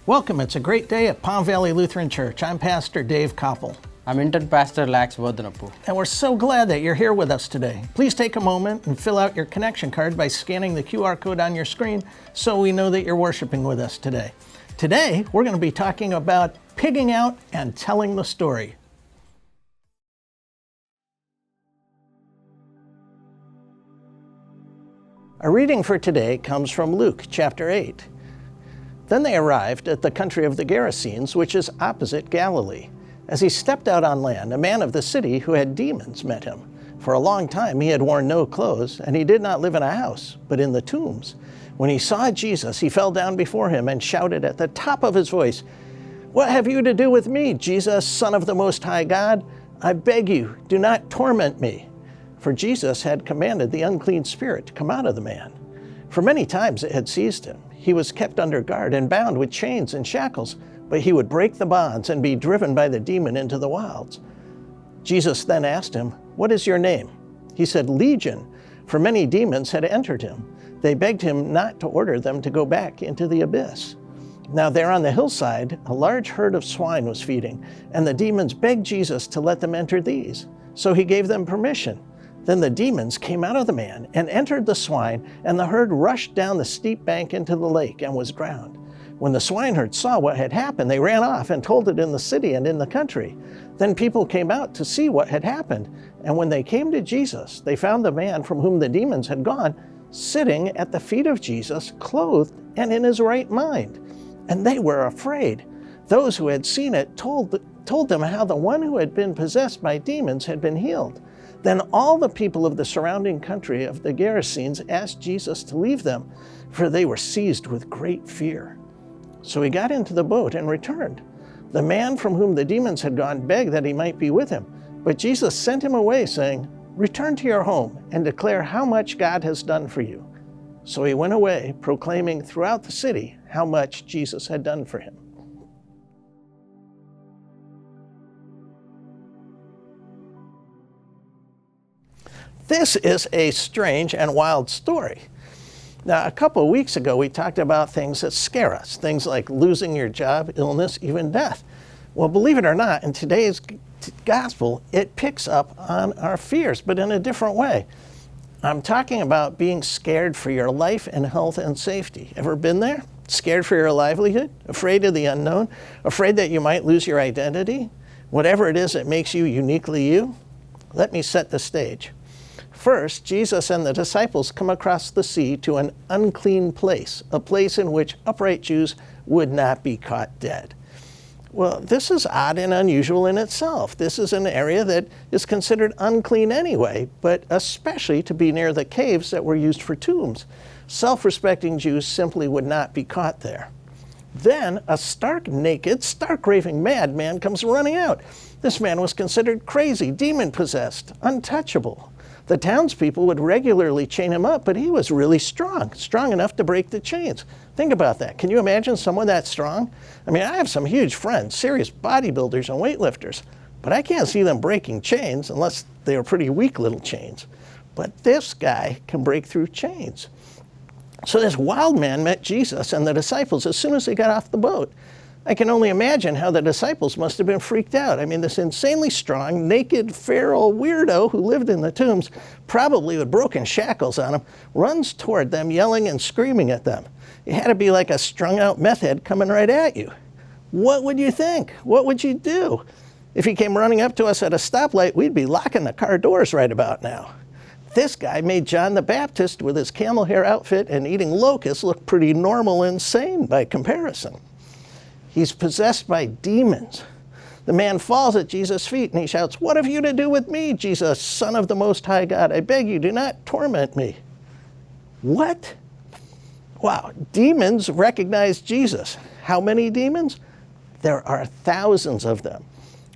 Welcome. It's a great day at Palm Valley Lutheran Church. I'm Pastor Dave Koppel. I'm Intern Pastor Lax Bodhanapu. And we're so glad that you're here with us today. Please take a moment and fill out your connection card by scanning the QR code on your screen so we know that you're worshiping with us today. Today, we're going to be talking about pigging out and telling the story. Our reading for today comes from Luke chapter 8. Then they arrived at the country of the Gerasenes, which is opposite Galilee. As he stepped out on land, a man of the city who had demons met him. For a long time he had worn no clothes, and he did not live in a house, but in the tombs. When he saw Jesus, he fell down before him and shouted at the top of his voice, "What have you to do with me, Jesus, Son of the Most High God? I beg you, do not torment me." For Jesus had commanded the unclean spirit to come out of the man. For many times it had seized him. He was kept under guard and bound with chains and shackles, but he would break the bonds and be driven by the demon into the wilds. Jesus then asked him, "What is your name?" He said, "Legion," for many demons had entered him. They begged him not to order them to go back into the abyss. Now there on the hillside, a large herd of swine was feeding, and the demons begged Jesus to let them enter these. So he gave them permission. Then the demons came out of the man and entered the swine, and the herd rushed down the steep bank into the lake and was drowned. When the swineherd saw what had happened, they ran off and told it in the city and in the country. Then people came out to see what had happened, and when they came to Jesus, they found the man from whom the demons had gone sitting at the feet of Jesus, clothed and in his right mind. And they were afraid. Those who had seen it told them how the one who had been possessed by demons had been healed. Then all the people of the surrounding country of the Gerasenes asked Jesus to leave them, for they were seized with great fear. So he got into the boat and returned. The man from whom the demons had gone begged that he might be with him, but Jesus sent him away, saying, "Return to your home and declare how much God has done for you." So he went away, proclaiming throughout the city how much Jesus had done for him. This is a strange and wild story. Now, a couple of weeks ago, we talked about things that scare us, things like losing your job, illness, even death. Well, believe it or not, in today's gospel, it picks up on our fears, but in a different way. I'm talking about being scared for your life and health and safety. Ever been there? Scared for your livelihood? Afraid of the unknown? Afraid that you might lose your identity? Whatever it is that makes you uniquely you? Let me set the stage. First, Jesus and the disciples come across the sea to an unclean place, a place in which upright Jews would not be caught dead. Well, this is odd and unusual in itself. This is an area that is considered unclean anyway, but especially to be near the caves that were used for tombs. Self-respecting Jews simply would not be caught there. Then a stark naked, stark raving madman comes running out. This man was considered crazy, demon-possessed, untouchable. The townspeople would regularly chain him up, but he was really strong enough to break the chains. Think about that. Can you imagine someone that strong? I mean, I have some huge friends, serious bodybuilders and weightlifters, but I can't see them breaking chains unless they are pretty weak little chains. But this guy can break through chains. So this wild man met Jesus and the disciples as soon as they got off the boat. I can only imagine how the disciples must have been freaked out. I mean, this insanely strong, naked, feral weirdo who lived in the tombs, probably with broken shackles on him, runs toward them, yelling and screaming at them. It had to be like a strung-out meth head coming right at you. What would you think? What would you do? If he came running up to us at a stoplight, we'd be locking the car doors right about now. This guy made John the Baptist with his camel hair outfit and eating locusts look pretty normal and sane by comparison. He's possessed by demons. The man falls at Jesus' feet and he shouts, "What have you to do with me, Jesus, Son of the Most High God? I beg you, do not torment me." What? Wow, demons recognize Jesus. How many demons? There are thousands of them.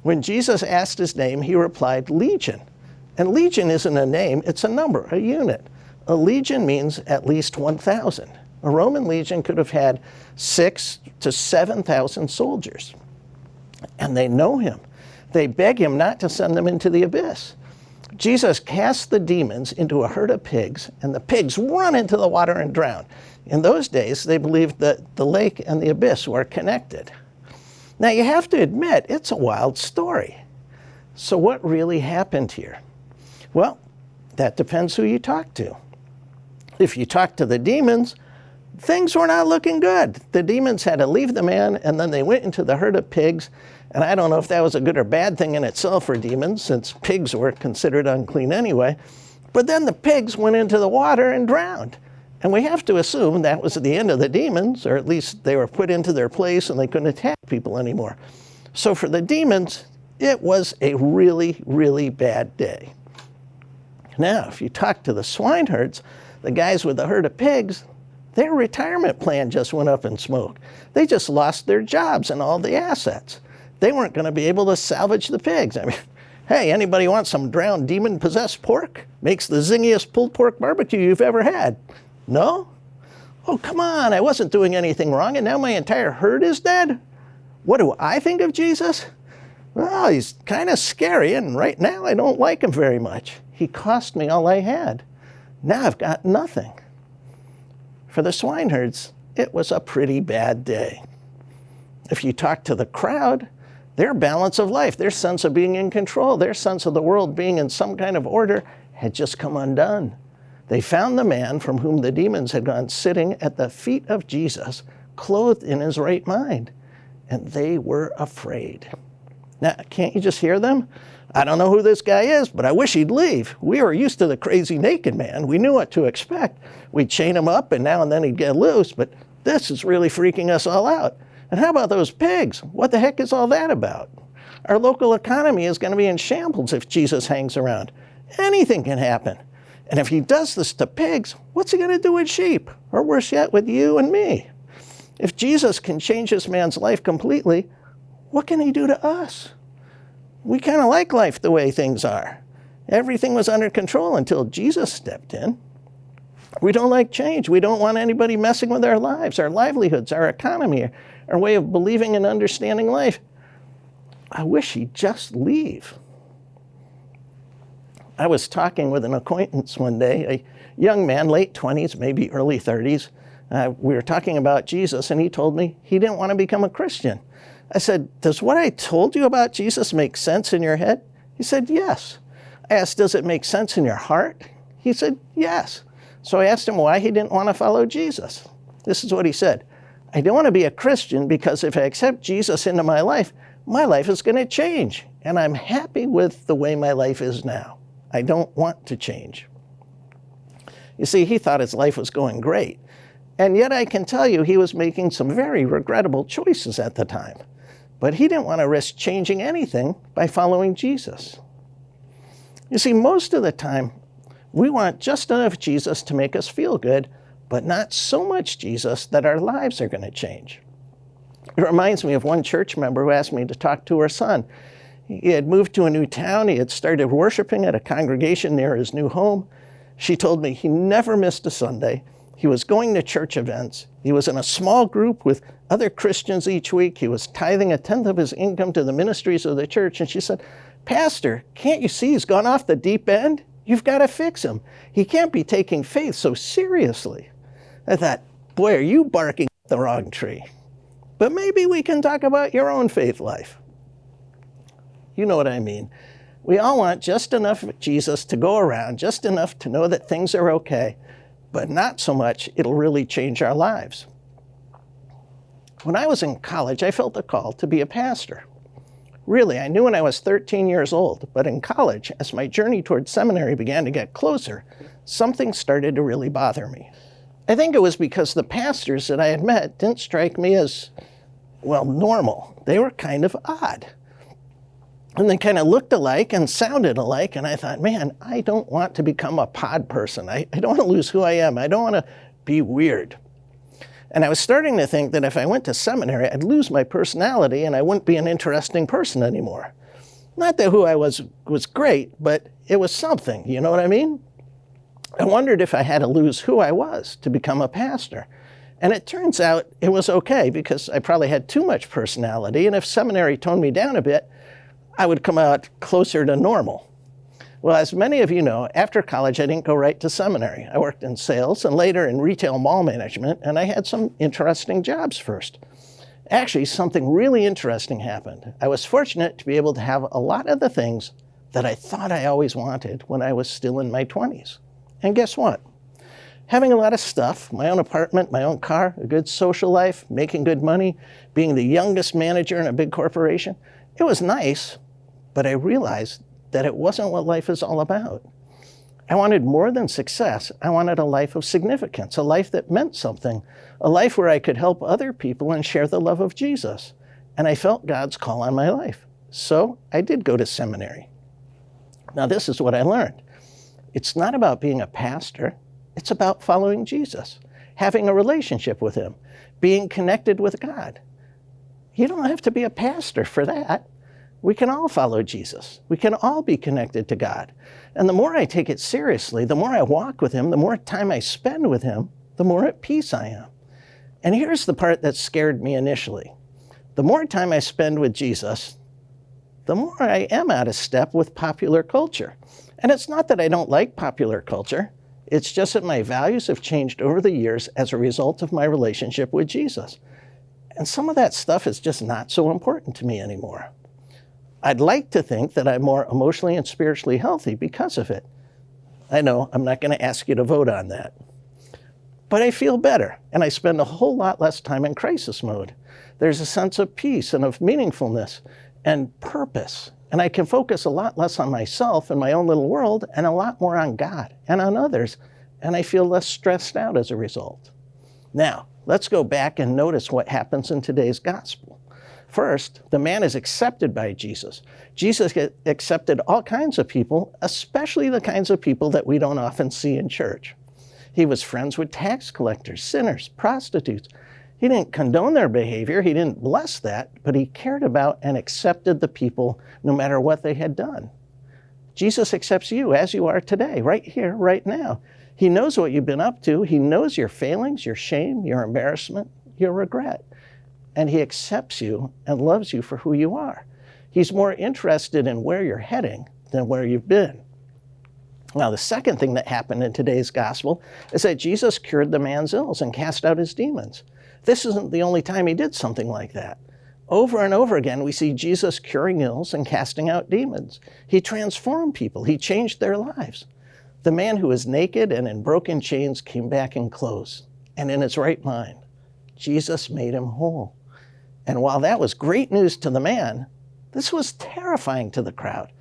When Jesus asked his name, he replied, "Legion." And legion isn't a name, it's a number, a unit. A legion means at least 1,000. A Roman legion could have had 6,000 to 7,000 soldiers. And they know him. They beg him not to send them into the abyss. Jesus casts the demons into a herd of pigs, and the pigs run into the water and drown. In those days, they believed that the lake and the abyss were connected. Now, you have to admit, it's a wild story. So what really happened here? Well, that depends who you talk to. If you talk to the demons, things were not looking good. The demons had to leave the man, and then they went into the herd of pigs. And I don't know if that was a good or bad thing in itself for demons, since pigs were considered unclean anyway. But then the pigs went into the water and drowned. And we have to assume that was the end of the demons, or at least they were put into their place and they couldn't attack people anymore. So for the demons, it was a really, really bad day. Now, if you talk to the swineherds, the guys with the herd of pigs, their retirement plan just went up in smoke. They just lost their jobs and all the assets. They weren't going to be able to salvage the pigs. I mean, hey, anybody want some drowned demon-possessed pork? Makes the zingiest pulled pork barbecue you've ever had. No? Oh, come on, I wasn't doing anything wrong, and now my entire herd is dead? What do I think of Jesus? Well, he's kind of scary, and right now I don't like him very much. He cost me all I had. Now I've got nothing. For the swineherds, it was a pretty bad day. If you talk to the crowd, their balance of life, their sense of being in control, their sense of the world being in some kind of order had just come undone. They found the man from whom the demons had gone sitting at the feet of Jesus, clothed in his right mind, and they were afraid. Now, can't you just hear them? I don't know who this guy is, but I wish he'd leave. We were used to the crazy naked man. We knew what to expect. We'd chain him up, and now and then he'd get loose, but this is really freaking us all out. And how about those pigs? What the heck is all that about? Our local economy is going to be in shambles if Jesus hangs around. Anything can happen. And if he does this to pigs, what's he going to do with sheep? Or worse yet, with you and me? If Jesus can change this man's life completely, what can he do to us? We kind of like life the way things are. Everything was under control until Jesus stepped in. We don't like change. We don't want anybody messing with our lives, our livelihoods, our economy, our way of believing and understanding life. I wish he'd just leave. I was talking with an acquaintance one day, a young man, late 20s, maybe early 30s. We were talking about Jesus, and he told me he didn't want to become a Christian. I said, does what I told you about Jesus make sense in your head? He said, yes. I asked, does it make sense in your heart? He said, yes. So I asked him why he didn't want to follow Jesus. This is what he said. I don't want to be a Christian because if I accept Jesus into my life is going to change. And I'm happy with the way my life is now. I don't want to change. You see, he thought his life was going great. And yet I can tell you he was making some very regrettable choices at the time. But he didn't want to risk changing anything by following Jesus. You see, most of the time, we want just enough Jesus to make us feel good, but not so much Jesus that our lives are going to change. It reminds me of one church member who asked me to talk to her son. He had moved to a new town. He had started worshiping at a congregation near his new home. She told me he never missed a Sunday. He was going to church events. He was in a small group with other Christians each week. He was tithing 1/10 of his income to the ministries of the church. And she said, Pastor, can't you see he's gone off the deep end? You've got to fix him. He can't be taking faith so seriously. I thought, boy, are you barking at the wrong tree. But maybe we can talk about your own faith life. You know what I mean. We all want just enough of Jesus to go around, just enough to know that things are okay, but not so much it'll really change our lives. When I was in college, I felt a call to be a pastor. Really, I knew when I was 13 years old, but in college, as my journey towards seminary began to get closer, something started to really bother me. I think it was because the pastors that I had met didn't strike me as, well, normal. They were kind of odd. And they kind of looked alike and sounded alike, and I thought, man, I don't want to become a pod person. I don't want to lose who I am. I don't want to be weird. And I was starting to think that if I went to seminary, I'd lose my personality and I wouldn't be an interesting person anymore. Not that who I was great, but it was something, you know what I mean? I wondered if I had to lose who I was to become a pastor. And it turns out it was okay because I probably had too much personality, and if seminary toned me down a bit, I would come out closer to normal. Well, as many of you know, after college, I didn't go right to seminary. I worked in sales and later in retail mall management, and I had some interesting jobs first. Actually, something really interesting happened. I was fortunate to be able to have a lot of the things that I thought I always wanted when I was still in my 20s. And guess what? Having a lot of stuff, my own apartment, my own car, a good social life, making good money, being the youngest manager in a big corporation, it was nice, but I realized that it wasn't what life is all about. I wanted more than success. I wanted a life of significance, a life that meant something, a life where I could help other people and share the love of Jesus. And I felt God's call on my life. So I did go to seminary. Now, this is what I learned. It's not about being a pastor. It's about following Jesus, having a relationship with him, being connected with God. You don't have to be a pastor for that. We can all follow Jesus. We can all be connected to God. And the more I take it seriously, the more I walk with him, the more time I spend with him, the more at peace I am. And here's the part that scared me initially. The more time I spend with Jesus, the more I am out of step with popular culture. And it's not that I don't like popular culture. It's just that my values have changed over the years as a result of my relationship with Jesus. And some of that stuff is just not so important to me anymore. I'd like to think that I'm more emotionally and spiritually healthy because of it. I know I'm not going to ask you to vote on that. But I feel better, and I spend a whole lot less time in crisis mode. There's a sense of peace and of meaningfulness and purpose, and I can focus a lot less on myself and my own little world and a lot more on God and on others, and I feel less stressed out as a result. Now, let's go back and notice what happens in today's gospel. First, the man is accepted by Jesus. Jesus accepted all kinds of people, especially the kinds of people that we don't often see in church. He was friends with tax collectors, sinners, prostitutes. He didn't condone their behavior. He didn't bless that, but he cared about and accepted the people no matter what they had done. Jesus accepts you as you are today, right here, right now. He knows what you've been up to. He knows your failings, your shame, your embarrassment, your regret. And he accepts you and loves you for who you are. He's more interested in where you're heading than where you've been. Now, the second thing that happened in today's gospel is that Jesus cured the man's ills and cast out his demons. This isn't the only time he did something like that. Over and over again, we see Jesus curing ills and casting out demons. He transformed people. He changed their lives. The man who was naked and in broken chains came back in clothes and in his right mind. Jesus made him whole. And while that was great news to the man, this was terrifying to the crowd.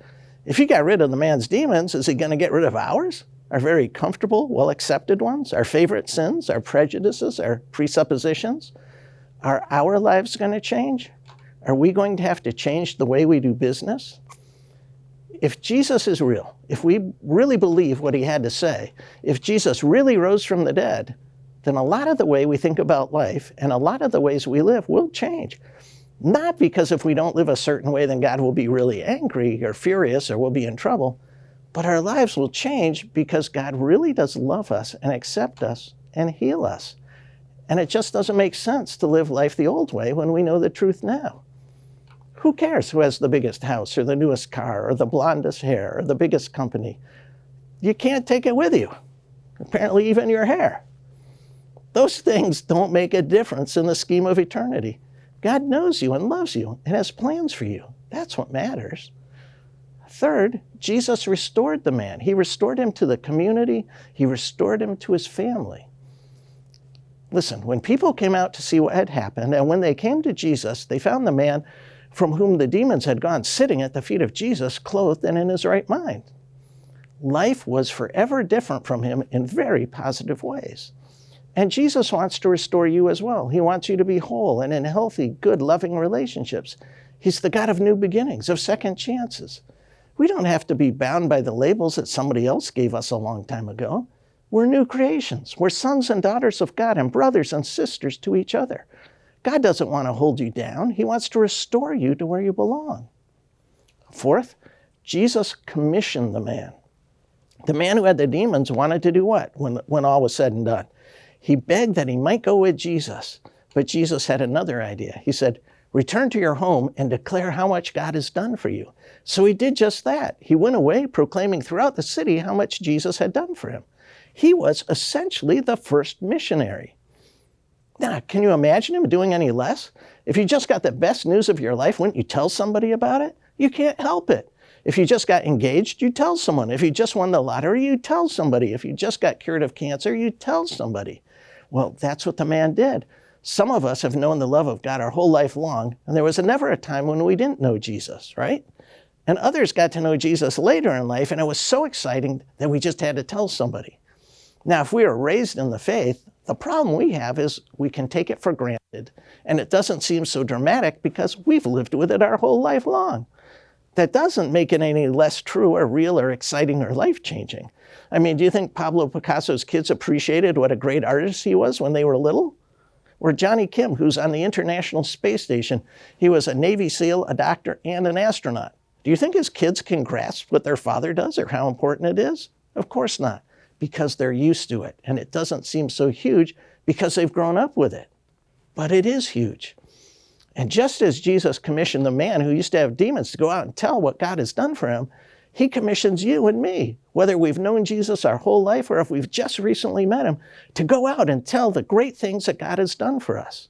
If he got rid of the man's demons, is he going to get rid of ours? Our very comfortable, well-accepted ones? Our favorite sins? Our prejudices? Our presuppositions? Are our lives going to change? Are we going to have to change the way we do business? If Jesus is real, if we really believe what he had to say, if Jesus really rose from the dead, then a lot of the way we think about life and a lot of the ways we live will change. Not because if we don't live a certain way, then God will be really angry or furious or we'll be in trouble, but our lives will change because God really does love us and accept us and heal us. And it just doesn't make sense to live life the old way when we know the truth now. Who cares who has the biggest house or the newest car or the blondest hair or the biggest company? You can't take it with you. Apparently even your hair. Those things don't make a difference in the scheme of eternity. God knows you and loves you and has plans for you. That's what matters. Third, Jesus restored the man. He restored him to the community. He restored him to his family. Listen, when people came out to see what had happened, and when they came to Jesus, they found the man from whom the demons had gone sitting at the feet of Jesus, clothed and in his right mind. Life was forever different from him in very positive ways. And Jesus wants to restore you as well. He wants you to be whole and in healthy, good, loving relationships. He's the God of new beginnings, of second chances. We don't have to be bound by the labels that somebody else gave us a long time ago. We're new creations. We're sons and daughters of God and brothers and sisters to each other. God doesn't want to hold you down. He wants to restore you to where you belong. Fourth, Jesus commissioned the man. The man who had the demons wanted to do what when all was said and done? He begged that he might go with Jesus, but Jesus had another idea. He said, Return to your home and declare how much God has done for you. So he did just that. He went away proclaiming throughout the city how much Jesus had done for him. He was essentially the first missionary. Now, can you imagine him doing any less? If you just got the best news of your life, wouldn't you tell somebody about it? You can't help it. If you just got engaged, you tell someone. If you just won the lottery, you tell somebody. If you just got cured of cancer, you tell somebody. Well, that's what the man did. Some of us have known the love of God our whole life long, and there was never a time when we didn't know Jesus, right? And others got to know Jesus later in life, and it was so exciting that we just had to tell somebody. Now, if we were raised in the faith, the problem we have is we can take it for granted, and it doesn't seem so dramatic because we've lived with it our whole life long. That doesn't make it any less true or real or exciting or life-changing. I mean, do you think Pablo Picasso's kids appreciated what a great artist he was when they were little? Or Johnny Kim, who's on the International Space Station, he was a Navy SEAL, a doctor, and an astronaut. Do you think his kids can grasp what their father does or how important it is? Of course not, because they're used to it, and it doesn't seem so huge because they've grown up with it. But it is huge. And just as Jesus commissioned the man who used to have demons to go out and tell what God has done for him, he commissions you and me, whether we've known Jesus our whole life or if we've just recently met him, to go out and tell the great things that God has done for us.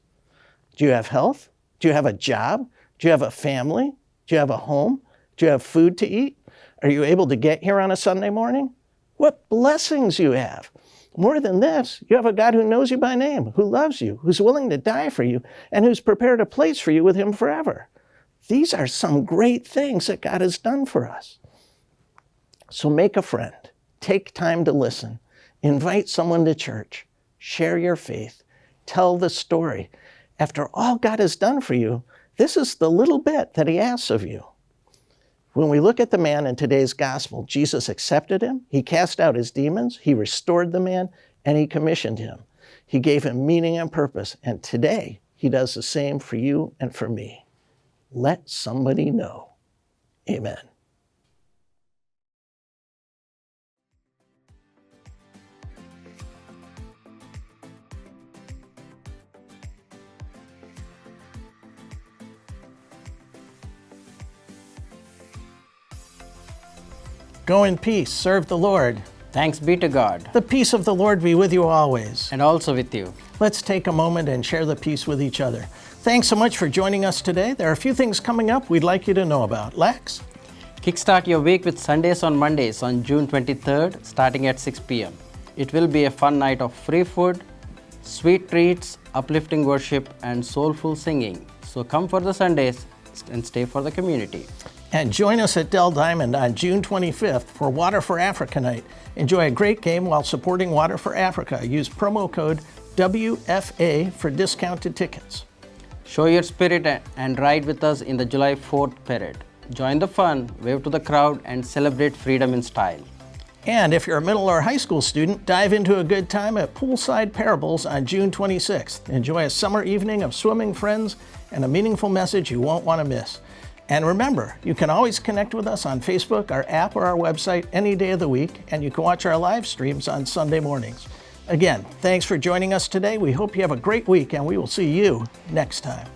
Do you have health? Do you have a job? Do you have a family? Do you have a home? Do you have food to eat? Are you able to get here on a Sunday morning? What blessings you have. More than this, you have a God who knows you by name, who loves you, who's willing to die for you, and who's prepared a place for you with him forever. These are some great things that God has done for us. So make a friend. Take time to listen. Invite someone to church. Share your faith. Tell the story. After all God has done for you, this is the little bit that he asks of you. When we look at the man in today's gospel, Jesus accepted him, he cast out his demons, he restored the man, and he commissioned him. He gave him meaning and purpose, and today he does the same for you and for me. Let somebody know. Amen. Go in peace, serve the Lord. Thanks be to God, The peace of the Lord be with you always. and also with you. Let's take a moment and share the peace with each other. Thanks so much for joining us today. There are a few things coming up we'd like you to know about. Lex? Kickstart your week with Sundays on Mondays on June 23rd, starting at 6 p.m. It will be a fun night of free food, sweet treats, uplifting worship, and soulful singing. So come for the Sundays and stay for the community. And join us at Dell Diamond on June 25th for Water for Africa Night. Enjoy a great game while supporting Water for Africa. Use promo code WFA for discounted tickets. Show your spirit and ride with us in the July 4th parade. Join the fun, wave to the crowd, and celebrate freedom in style. And if you're a middle or high school student, dive into a good time at Poolside Parables on June 26th. Enjoy a summer evening of swimming friends and a meaningful message you won't want to miss. And remember, you can always connect with us on Facebook, our app, or our website any day of the week, and you can watch our live streams on Sunday mornings. Again, thanks for joining us today. We hope you have a great week, and we will see you next time.